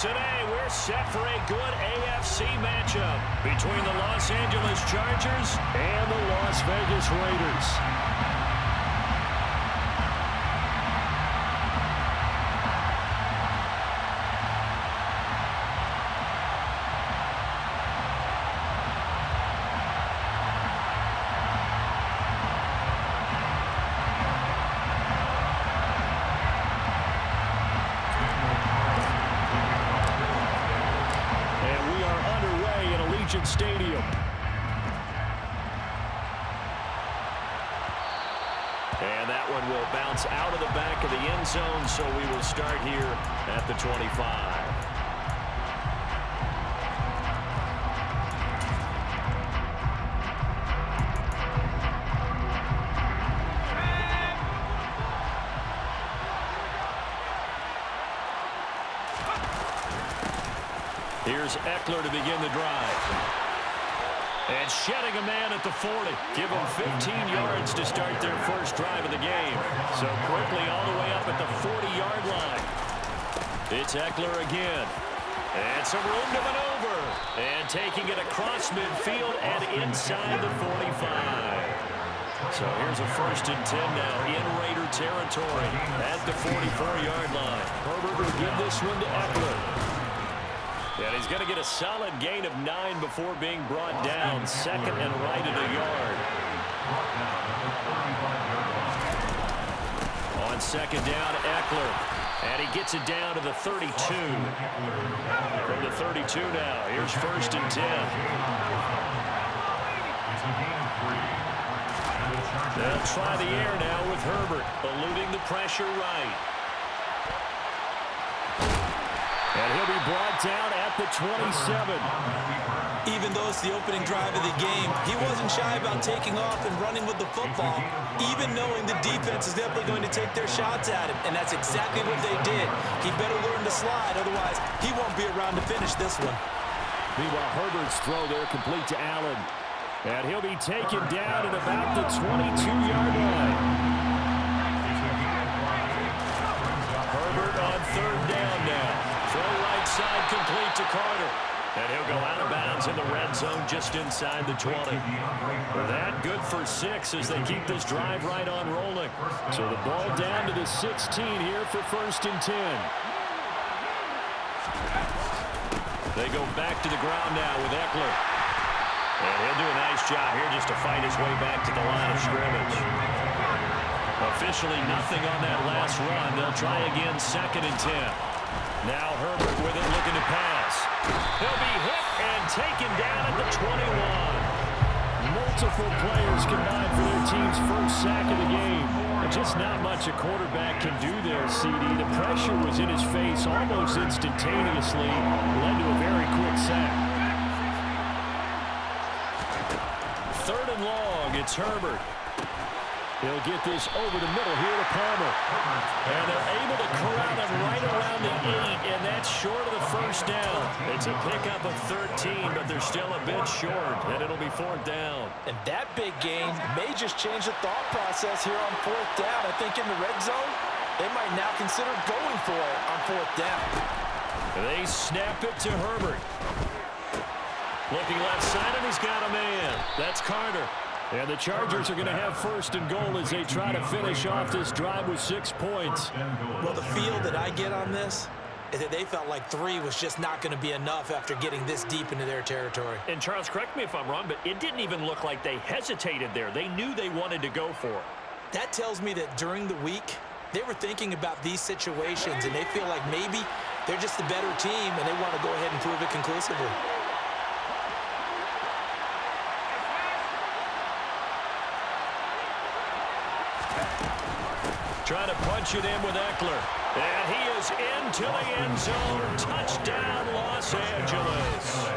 Today, we're set for a good AFC matchup between the Los Angeles Chargers and the Las Vegas Raiders. Stadium. And that one will bounce out of the back of the end zone, so we will start here at the 25. Here's Eckler to begin the drive. And shedding a man at the 40. Give them 15 yards to start their first drive of the game. So quickly all the way up at the 40-yard line. It's Eckler again. And some room to maneuver. And taking it across midfield and inside the 45. So here's a 1st and 10 now in Raider territory at the 44-yard line. Herbert will give this one to Eckler. And he's going to get a solid gain of 9 before being brought down. 2nd and right at a yard. On 2nd down, Eckler. And he gets it down to the 32. From the 32 now. Here's 1st and 10. They'll try the air now with Herbert. Eluding the pressure right. And he'll be brought down at the 27. Even though it's the opening drive of the game, he wasn't shy about taking off and running with the football, even knowing the defense is definitely going to take their shots at him. And that's exactly what they did. He better learn to slide, otherwise he won't be around to finish this one. Meanwhile, Herbert's throw there complete to Allen. And he'll be taken down at about the 22-yard line. Herbert on 3rd down now. Throw right side complete to Carter. And he'll go out of bounds in the red zone just inside the 20. That good for 6 as they keep this drive right on rolling. So the ball down to the 16 here for 1st and 10. They go back to the ground now with Eckler. And he'll do a nice job here just to fight his way back to the line of scrimmage. Officially nothing on that last run. They'll try again 2nd and 10. Now Herbert with it looking to pass. He'll be hit and taken down at the 21. Multiple players combined for their team's first sack of the game. Just not much a quarterback can do there, CD. The pressure was in his face almost instantaneously. Led to a very quick sack. 3rd and long, it's Herbert. He'll get this over the middle here to Palmer. And they're able to corral him right around the 8, and that's short of the 1st down. It's a pickup of 13, but they're still a bit short, and it'll be 4th down. And that big gain may just change the thought process here on 4th down. I think in the red zone, they might now consider going for it on 4th down. They snap it to Herbert. Looking left side, and he's got a man. That's Carter. And the Chargers are going to have 1st and goal as they try to finish off this drive with 6 points. Well, the feel that I get on this is that they felt like 3 was just not going to be enough after getting this deep into their territory. And Charles, correct me if I'm wrong, but it didn't even look like they hesitated there. They knew they wanted to go for it. That tells me that during the week, they were thinking about these situations, and they feel like maybe they're just the better team, and they want to go ahead and prove it conclusively. Trying to punch it in with Eckler. And he is into the end zone. Touchdown, Los Angeles.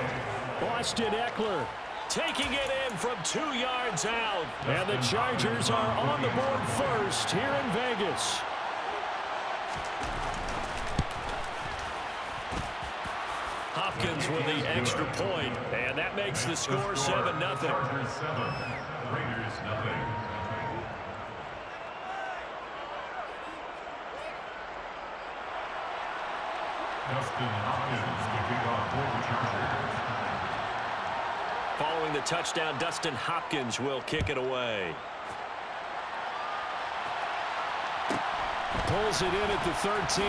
Austin Eckler taking it in from 2 yards out. And the Chargers are on the board first here in Vegas. Hopkins with the extra point. And that makes the score 7-0. Raiders 0. Following the touchdown, Dustin Hopkins will kick it away. Pulls it in at the 13.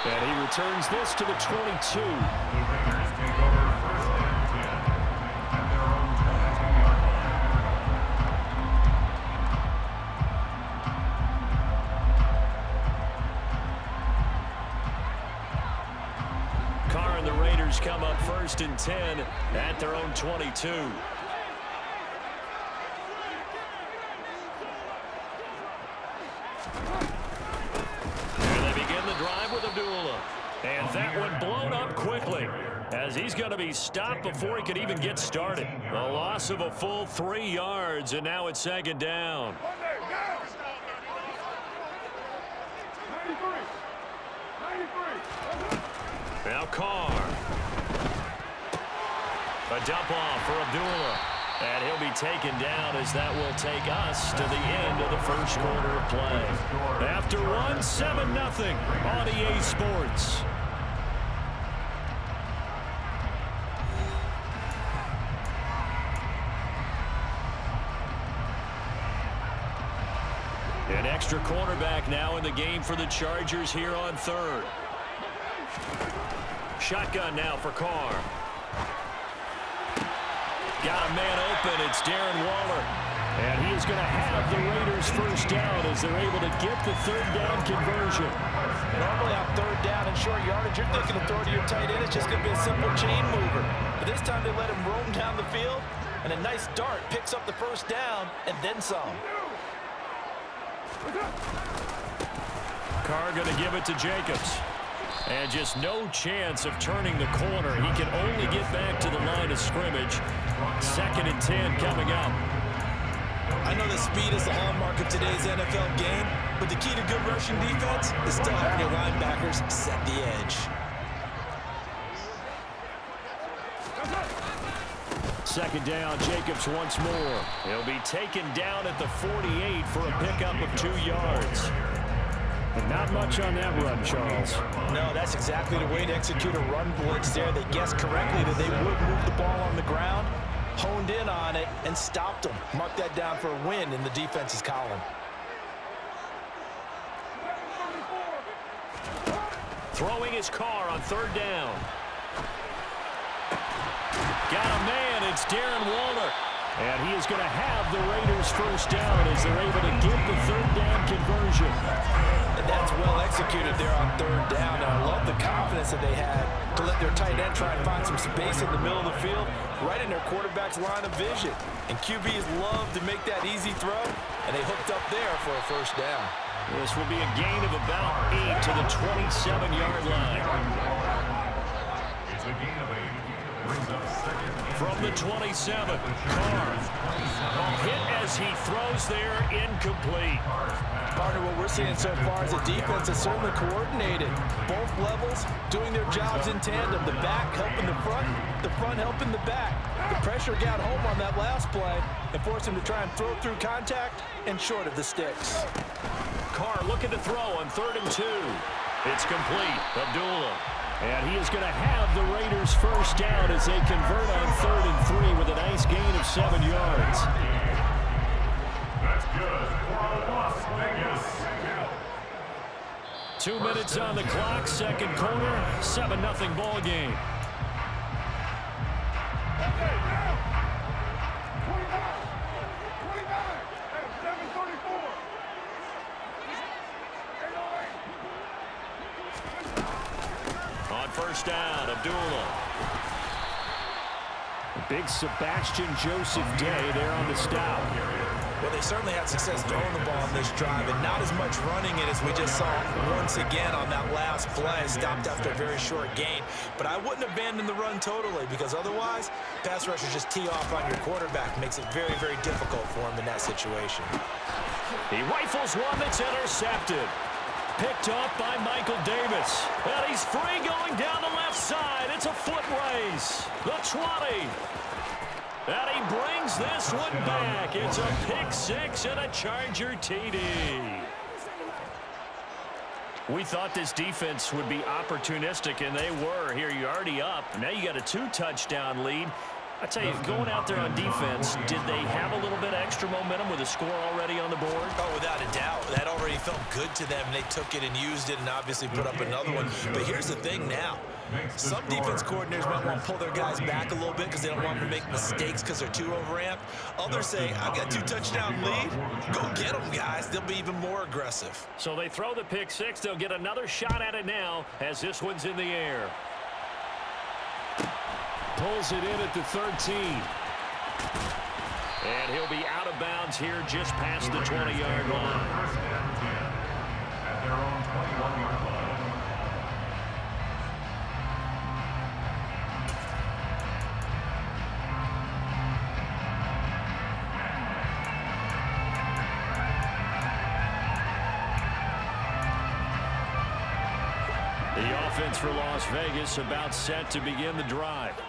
And he returns this to the 22. Carr and the Raiders come up 1st and 10 at their own 22. And that one blown up quickly as he's going to be stopped before he could even get started. A loss of a full 3 yards, and now it's 2nd down. Now Carr. A dump off for Abdullah. And he'll be taken down as that will take us to the end of the first quarter of play. After one, 7-0 on EA Sports. An extra cornerback now in the game for the Chargers here on 3rd. Shotgun now for Carr. Got a man open. It's Darren Waller. And he is going to have the Raiders first down as they're able to get the 3rd down conversion. Normally on 3rd down and short yardage, you're thinking to throw to your tight end. It's just going to be a simple chain mover. But this time they let him roam down the field. And a nice dart picks up the first down and then some. Carr going to give it to Jacobs. And just no chance of turning the corner. He can only get back to the line of scrimmage. 2nd and 10 coming up. I know that speed is the hallmark of today's NFL game, but the key to good rushing defense is still having your linebackers set the edge. 2nd down, Jacobs once more. He'll be taken down at the 48 for a pickup of 2 yards. And not much on that run, Charles. No, that's exactly the way to execute a run blitz there. They guessed correctly that they would move the ball on the ground, honed in on it, and stopped them. Mark that down for a win in the defense's column. Throwing his Carr on 3rd down. Got a man. It's Darren Waller. And he is going to have the Raiders first down as they're able to get the 3rd down conversion. And that's well executed there on 3rd down. And I love the confidence that they had to let their tight end try and find some space in the middle of the field, right in their quarterback's line of vision. And QBs love to make that easy throw, and they hooked up there for a first down. This will be a gain of about 8 to the 27-yard line. It's a gain of 8. Brings up 2nd. From the 27, Carr. Hit as he throws there, incomplete. Partner, what we're seeing so far is the defense is certainly coordinated. Both levels doing their jobs in tandem. The back helping the front helping the back. The pressure got home on that last play and forced him to try and throw through contact and short of the sticks. Carr looking to throw on 3rd and 2. It's complete. Abdullah. And he is going to have the Raiders first down as they convert on 3rd and 3 with a nice gain of 7 yards. That's good for Las Vegas. 2 minutes on the clock, 2nd quarter, 7-0 ball game. On 1st down, Abdullah. Big Sebastian Joseph day there on the stop. Well, they certainly had success throwing the ball on this drive, and not as much running it as we just saw once again on that last play. Stopped after a very short gain. But I wouldn't abandon the run totally, because otherwise, pass rushers just tee off on your quarterback. Makes it very, very difficult for him in that situation. He rifles one that's intercepted. Picked off by Michael Davis. And he's free going down the left side. It's a foot race. The 20. And he brings this one back. It's a pick 6 and a Charger TD. We thought this defense would be opportunistic, and they were. Here, you're already up. Now you got a 2-touchdown lead. I tell you, going out there on defense, did they have a little bit of extra momentum with a score already on the board? Oh, without a doubt. That already felt good to them. They took it and used it and obviously put up another one. But here's the thing now. Some defense coordinators might want to pull their guys back a little bit because they don't want them to make mistakes because they're too overamped. Others say, I've got 2-touchdown lead. Go get them, guys. They'll be even more aggressive. So they throw the pick six. They'll get another shot at it now as this one's in the air. Pulls it in at the 13. And he'll be out of bounds here just past the 20-yard line. First and 10 at their own 21-yard line. The offense for Las Vegas about set to begin the drive.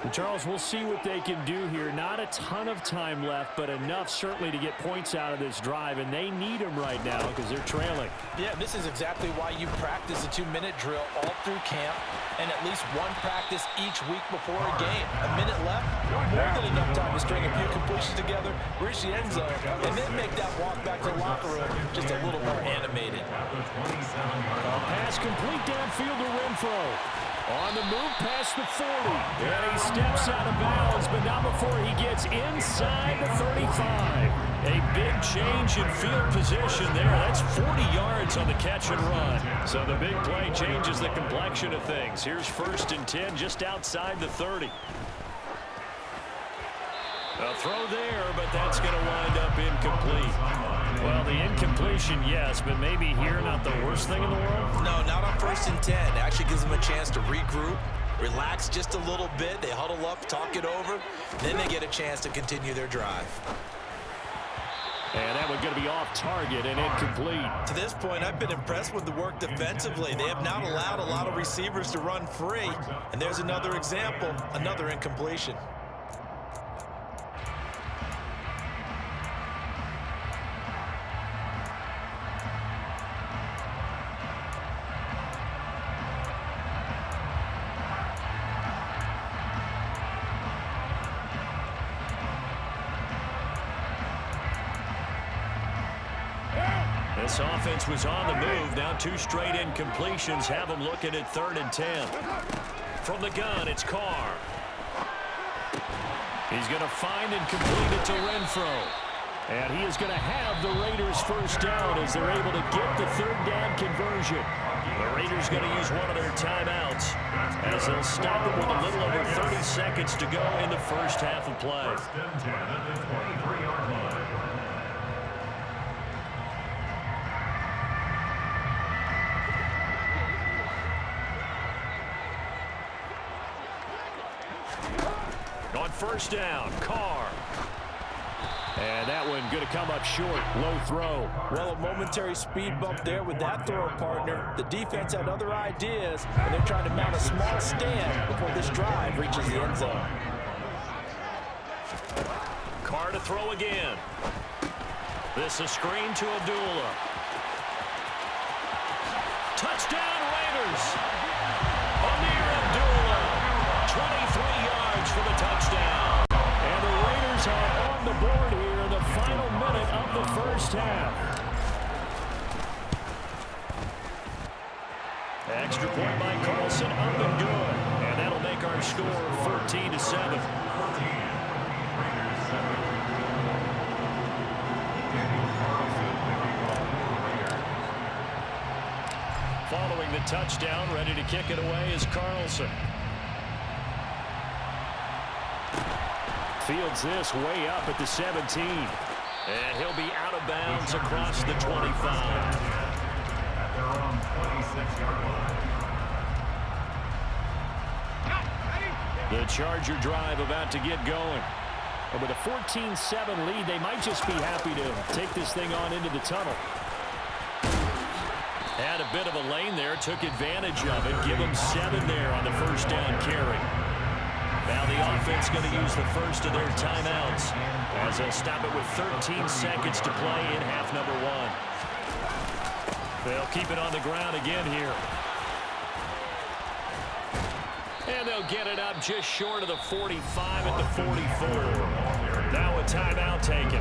And Charles, we'll see what they can do here. Not a ton of time left, but enough certainly to get points out of this drive, and they need them right now because they're trailing. Yeah, this is exactly why you practice a 2-minute drill all through camp and at least one practice each week before a game. A minute left, more than enough time to string a few completions together, reach the end zone, and then make that walk back to the locker room just a little more animated. Pass complete downfield to Renfro. On the move past the 40. And he steps out of bounds, but not before he gets inside the 35. A big change in field position there. That's 40 yards on the catch and run. So the big play changes the complexion of things. Here's 1st and 10 just outside the 30. A throw there, but that's going to wind up incomplete. Well, the incompletion, yes, but maybe here not the worst thing in the world? No, not on 1st and 10. It actually gives them a chance to regroup, relax just a little bit. They huddle up, talk it over. Then they get a chance to continue their drive. And that one's going to be off target and incomplete. To this point, I've been impressed with the work defensively. They have not allowed a lot of receivers to run free. And there's another example, another incompletion. This offense was on the move. Now 2 straight incompletions have them looking at 3rd and 10. From the gun, it's Carr. He's going to find and complete it to Renfro. And he is going to have the Raiders first down as they're able to get the 3rd down conversion. The Raiders going to use one of their timeouts as they'll stop it with a little over 30 seconds to go in the first half of play. 1st and 10 at the 23-yard line. On 1st down, Carr. And that one going to come up short. Low throw. Well, a momentary speed bump there with that throw partner. The defense had other ideas, and they're trying to mount a small stand before this drive reaches the end zone. Carr to throw again. This a screen to Abdullah. Touchdown Raiders. Amir Abdullah. 23 yards for the touchdown. And the Raiders are on the board here in the final minute of the first half. Extra point by Carlson, up and good. And that'll make our score 14-7. Following the touchdown, ready to kick it away is Carlson. Fields this way up at the 17. And he'll be out of bounds across the 25. At their own 26-yard line. The Charger drive about to get going. And with a 14-7 lead, they might just be happy to take this thing on into the tunnel. Had a bit of a lane there, took advantage of it. Give them 7 there on the first down carry. Now the offense going to use the first of their timeouts as they'll stop it with 13 seconds to play in half number 1. They'll keep it on the ground again here. And they'll get it up just short of the 45 at the 44. Now a timeout taken.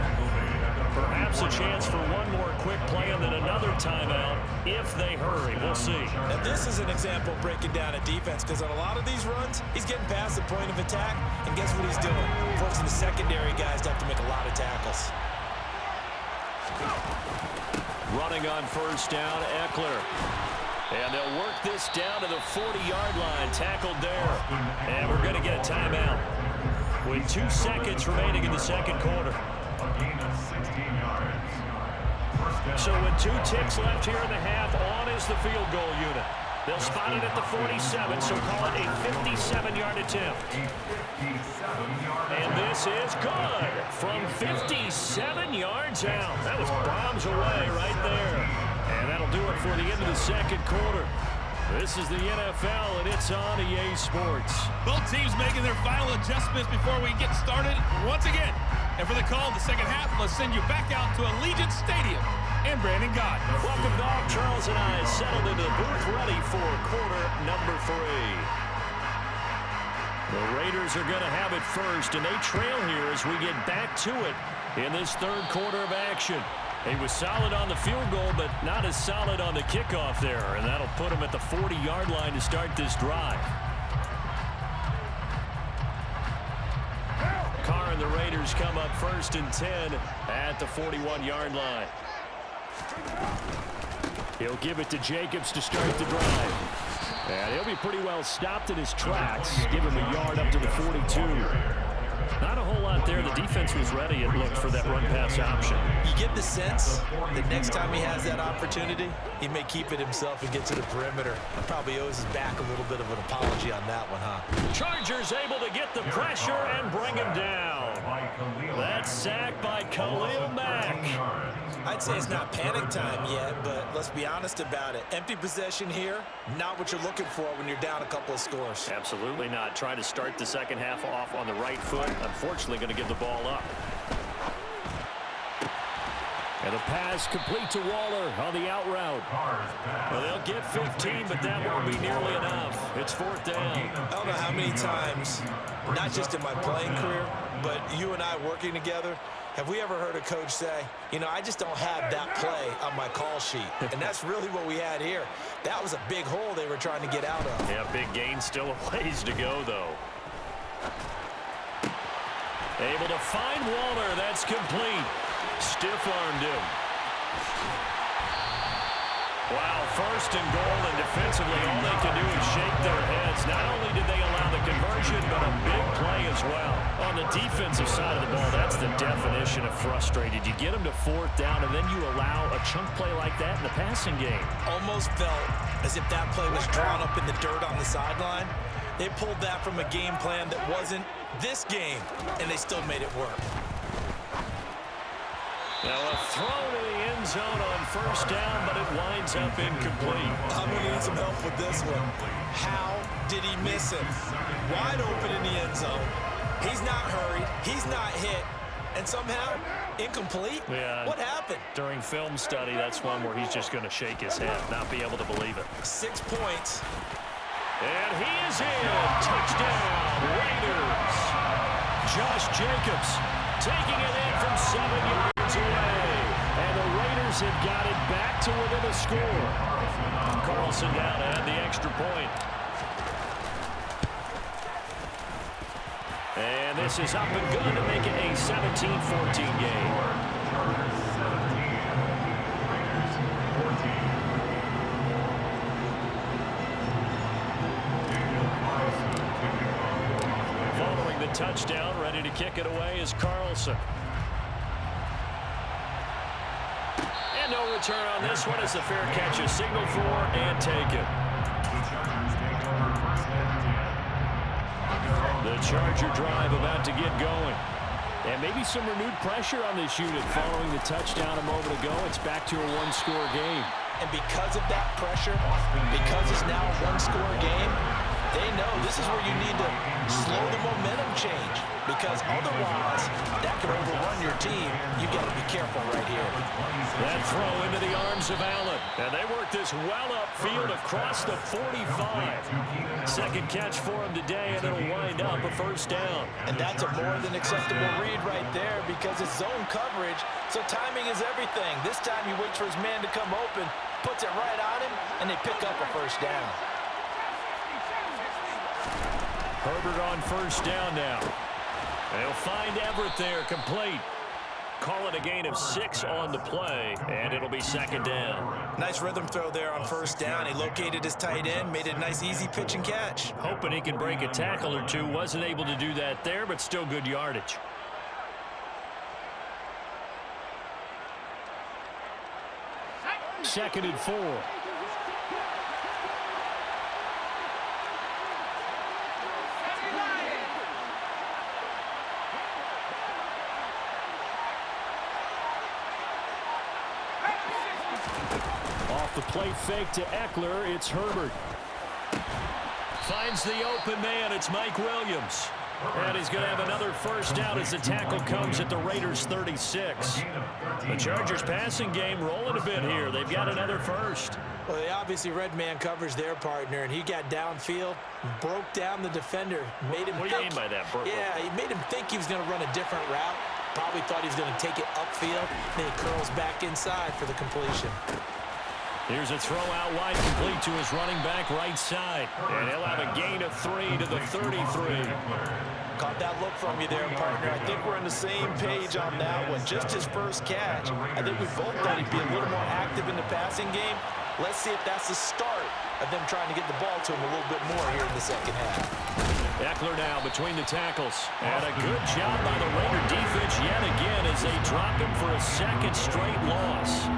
Perhaps a chance for one more quick play and then another timeout if they hurry. We'll see. Now this is an example of breaking down a defense, because on a lot of these runs, he's getting past the point of attack, and guess what he's doing? Forcing the secondary guys to have to make a lot of tackles. Running on first down, Eckler. And they'll work this down to the 40-yard line. Tackled there. And we're going to get a timeout with 2 seconds remaining in the second quarter. So with 2 ticks left here in the half, on is the field goal unit. They'll spot it at the 47, so call it a 57-yard attempt. And this is good from 57 yards out. That was bombs away right there. And that'll do it for the end of the second quarter. This is the NFL, and it's on EA Sports. Both teams making their final adjustments before we get started once again. And for the call of the second half, let's send you back out to Allegiant Stadium and Brandon Gott. Welcome back. Charles and I settled into the booth ready for quarter number 3. The Raiders are going to have it first, and they trail here as we get back to it in this third quarter of action. He was solid on the field goal, but not as solid on the kickoff there, and that'll put him at the 40-yard line to start this drive. Carr and the Raiders come up first and 10 at the 41-yard line. He'll give it to Jacobs to start the drive. And he'll be pretty well stopped in his tracks. Give him a yard up to the 42. Not a whole lot there. The defense was ready, it looked, for that run-pass option. You get the sense that next time he has that opportunity, he may keep it himself and get to the perimeter. He probably owes his back a little bit of an apology on that one, huh? Chargers able to get the pressure and bring him down. That sack by Khalil Mack. I'd say it's not panic time yet, but let's be honest about it. Empty possession here, not what you're looking for when you're down a couple of scores. Absolutely not. Trying to start the second half off on the right foot. Unfortunately, going to give the ball up. And a pass complete to Waller on the out route. Well, they'll get 15, but that won't be nearly enough. It's fourth down. I don't know how many times, not just in my playing career, but you and I working together, have we ever heard a coach say, you know, I just don't have that play on my call sheet. And that's really what we had here. That was a big hole they were trying to get out of. Yeah, big gain, still a ways to go, though. Able to find Waller. That's complete. Stiff-armed him. Wow, first and goal, and defensively all they can do is shake their heads. Not only did they allow the conversion, but a big play as well. On the defensive side of the ball, that's the definition of frustrated. You get them to fourth down, and then you allow a chunk play like that in the passing game. Almost felt as if that play was drawn up in the dirt on the sideline. They pulled that from a game plan that wasn't this game, and they still made it work. Now a throw to the end zone on first down, but it winds up incomplete. I'm going to need some help with this one. How did he miss him? Wide open in the end zone. He's not hurried. He's not hit. And somehow, incomplete? Yeah. What happened? During film study, that's one where he's just going to shake his head, not be able to believe it. 6 points. And he is in. Touchdown, Raiders. Josh Jacobs taking it in from 7 yards away. And the Raiders have got it back to within a score. Carlson down to add the extra point. And this is up and good to make it a 17-14 game. Following the touchdown, ready to kick it away is Carlson. And no return on this one as the fair catch is signaled for and taken. The Charger drive about to get going. And maybe some renewed pressure on this unit following the touchdown a moment ago. It's back to a one-score game. And because of that pressure, because it's now a one-score game, They know this is where you need to slow the momentum change, because otherwise that could overrun your team. You've got to be careful right here. That throw into the arms of Allen. And they work this well upfield across the 45. Second catch for him today, and it'll wind up a first down. And that's a more than acceptable read right there, because it's zone coverage, so timing is everything. This time he waits for his man to come open, puts it right on him, and they pick up a first down. Herbert on first down now. They'll find Everett there, complete. Call it a gain of 6 on the play, and it'll be second down. Nice rhythm throw there on first down. He located his tight end, made it a nice, easy pitch and catch. Hoping he can break a tackle or two. Wasn't able to do that there, but still good yardage. Second and 4. Off the play fake to Eckler, it's Herbert. Finds the open man, it's Mike Williams. And he's going to have another first down as the tackle comes at the Raiders' 36. The Chargers passing game rolling a bit here. They've got another first. Well, they obviously red man coverage their partner, and he got downfield, broke down the defender, made him What do you mean by that, Burke? Yeah, he made him think he was going to run a different route. Probably thought he was going to take it upfield. Then he curls back inside for the completion. Here's a throw out wide, complete to his running back right side. And he'll have a gain of 3 to the 33. Caught that look from you there, partner. I think we're on the same page on that one. Just his first catch. I think we both thought he'd be a little more active in the passing game. Let's see if that's the start of them trying to get the ball to him a little bit more here in the second half. Eckler now between the tackles. And a good job by the Raider defense yet again as they drop him for a second straight loss.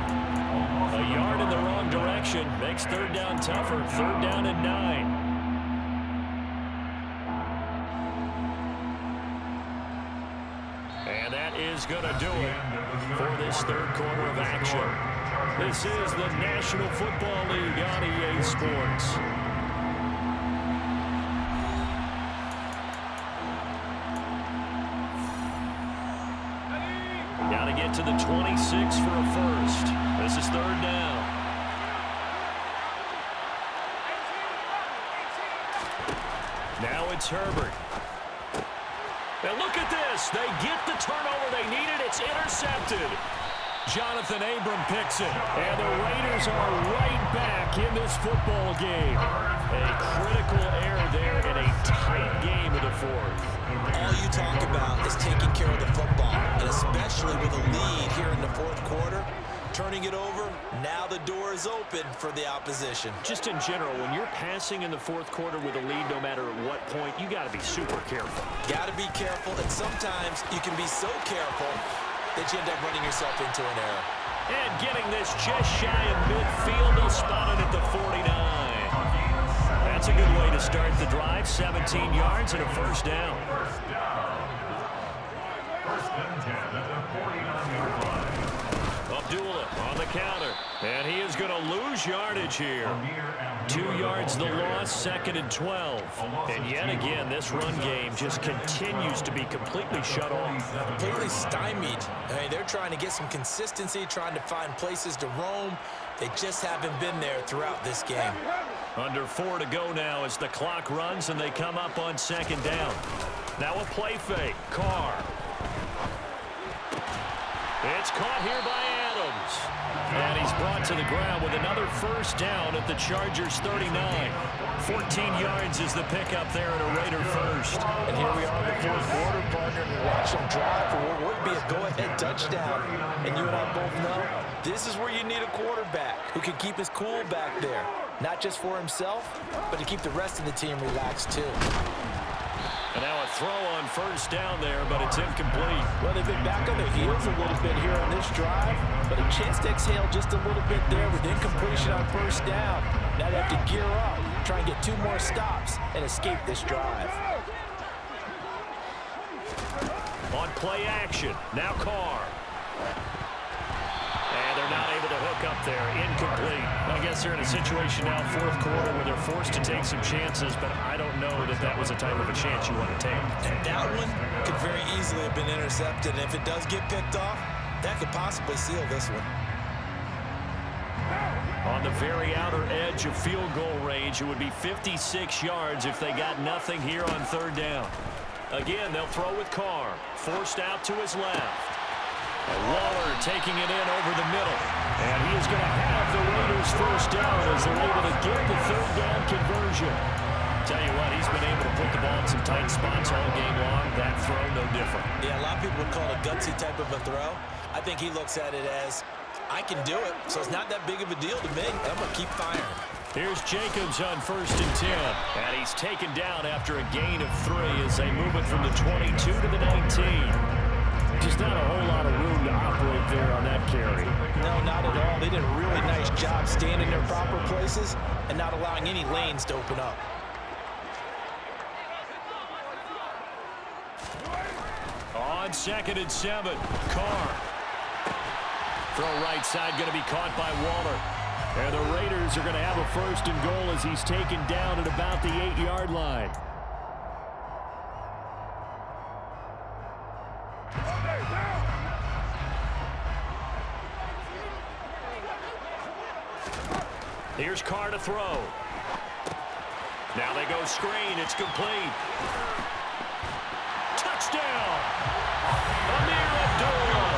A yard in the wrong direction makes third down tougher. Third down and 9. And that is going to do it for this third quarter of action. This is the National Football League on EA Sports. Got to get to the 26 for a first. This is third down. Now it's Herbert. And look at this. They get the turnover they needed. It's intercepted. Jonathan Abram picks it. And the Raiders are right back in this football game. A critical error there in a tight game of the fourth. All you talk about is taking care of the football, and especially with a lead here in the fourth quarter. Turning it over, now the door is open for the opposition. Just in general, when you're passing in the fourth quarter with a lead, no matter at what point, you got to be super careful. Got to be careful, and sometimes you can be so careful that you end up running yourself into an error. And getting this just shy of midfield, they'll spot it at the 49. That's a good way to start the drive. 17 yards and a first down. First and 10 at the 49-yard line. Abdullah on the counter. And he is going to lose yardage here. 2 yards the loss, second and 12. And yet again, this run game just continues to be completely shut off. Completely stymied. I mean, they're trying to get some consistency, trying to find places to roam. They just haven't been there throughout this game. Under 4 to go now as the clock runs and they come up on second down. Now a play fake. Carr. It's caught here by Adams. And he's brought to the ground with another first down at the Chargers' 39. 14 yards is the pickup there at a Raider first. And here we are in the fourth quarter, partner, and watch them drive for what would be a go-ahead touchdown. And you and I both know this is where you need a quarterback who can keep his cool back there. Not just for himself, but to keep the rest of the team relaxed too. And now a throw on first down there, but it's incomplete. Well, they've been back on their heels a little bit here on this drive, but a chance to exhale just a little bit there with incompletion on first down. Now they have to gear up, try and get 2 more stops, and escape this drive. On play action, now Carr. And they're they're not able to hook up there. Incomplete. I guess they're in a situation now, fourth quarter, where they're forced to take some chances, but I don't know that that was the type of a chance you want to take. And that one could very easily have been intercepted. And if it does get picked off, that could possibly seal this one. On the very outer edge of field goal range, it would be 56 yards if they got nothing here on third down. Again, they'll throw with Carr. Forced out to his left. And Waller taking it in over the middle. And he is going to have the Raiders first down as they're able to get the third down conversion. Tell you what, he's been able to put the ball in some tight spots all game long. That throw, no different. Yeah, a lot of people would call it a gutsy type of a throw. I think he looks at it as, I can do it, so it's not that big of a deal to me. I'm going to keep firing. Here's Jacobs on 1st and 10. And he's taken down after a gain of 3 as they move it from the 22 to the 19. Just not a whole lot of room to operate there on that carry. No, not at all. They did a really nice job staying in their proper places and not allowing any lanes to open up. On 2nd and 7, Carr. Throw right side going to be caught by Waller. And the Raiders are going to have a 1st and goal as he's taken down at about the 8-yard line. Here's Carr to throw. Now they go screen. It's complete. Touchdown! Amir Abdullah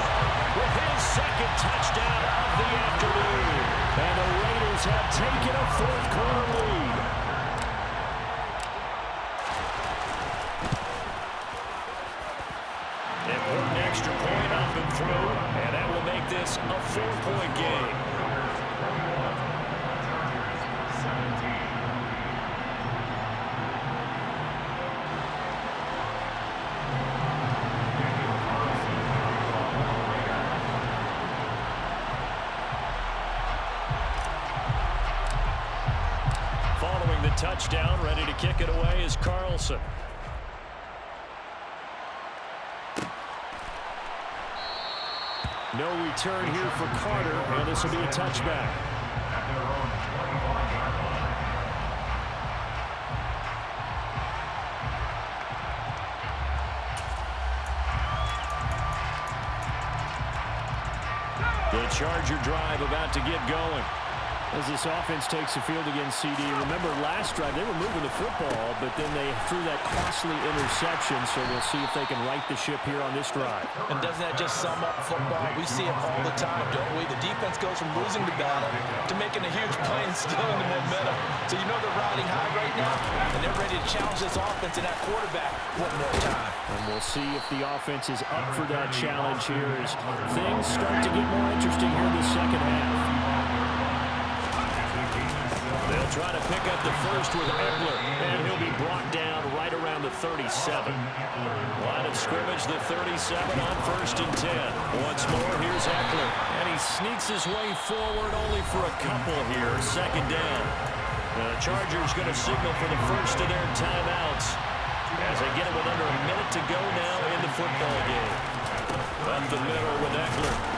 with his 2nd touchdown of the afternoon. And the Raiders have taken a 4th quarter lead. Important extra point up and through, and that will make this a 4-point game. Following the touchdown, ready to kick it away is Carlson. No return here for Carter, and this will be a touchback. The Charger drive about to get going. As this offense takes the field against CD. Remember, last drive, they were moving the football, but then they threw that costly interception, so we'll see if they can right the ship here on this drive. And doesn't that just sum up football? We see it all the time, don't we? The defense goes from losing the battle to making a huge play and stealing the momentum. So you know they're riding high right now, and they're ready to challenge this offense and that quarterback one more time. And we'll see if the offense is up for that challenge here as things start to get more interesting here in the second half. They'll try to pick up the first with Eckler, and he'll be brought down right around the 37. Line of scrimmage, the 37 on 1st and 10. Once more, here's Eckler, and he sneaks his way forward only for a couple here. 2nd down. The Chargers going to signal for the first of their timeouts as they get it with under a minute to go now in the football game. Up the middle with Eckler.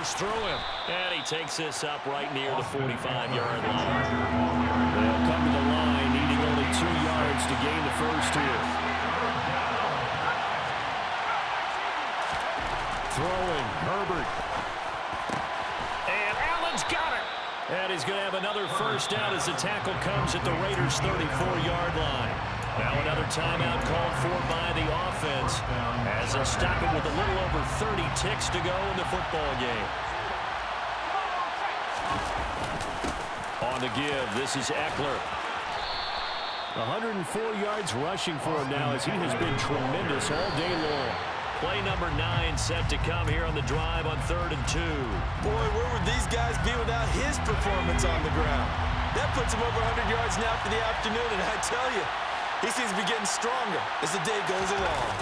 Through him, and he takes this up right near the 45-yard line. They'll come to the line, needing only 2 yards to gain the first here. Throwing, Herbert. And Allen's got it. And he's going to have another first down as the tackle comes at the Raiders' 34-yard line. Now another timeout called for by the offense as they stop it with a little over 30 ticks to go in the football game. On the give, this is Eckler. 104 yards rushing for him now as he has been tremendous all day long. Play number 9 set to come here on the drive on 3rd and 2. Boy, where would these guys be without his performance on the ground? That puts him over 100 yards now for the afternoon, and I tell you, he seems to be getting stronger as the day goes along.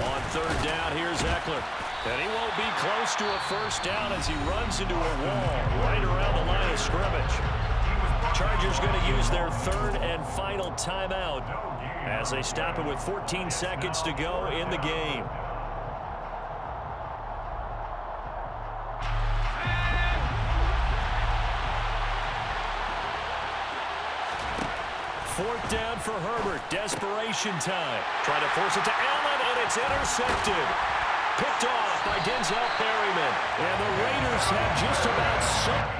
On 3rd down, here's Eckler. And he won't be close to a first down as he runs into a wall right around the line of scrimmage. Chargers going to use their 3rd and final timeout as they stop it with 14 seconds to go in the game. 4th down for Herbert. Desperation time. Trying to force it to Allen, and it's intercepted. Picked off by Denzel Perryman. And the Raiders have just about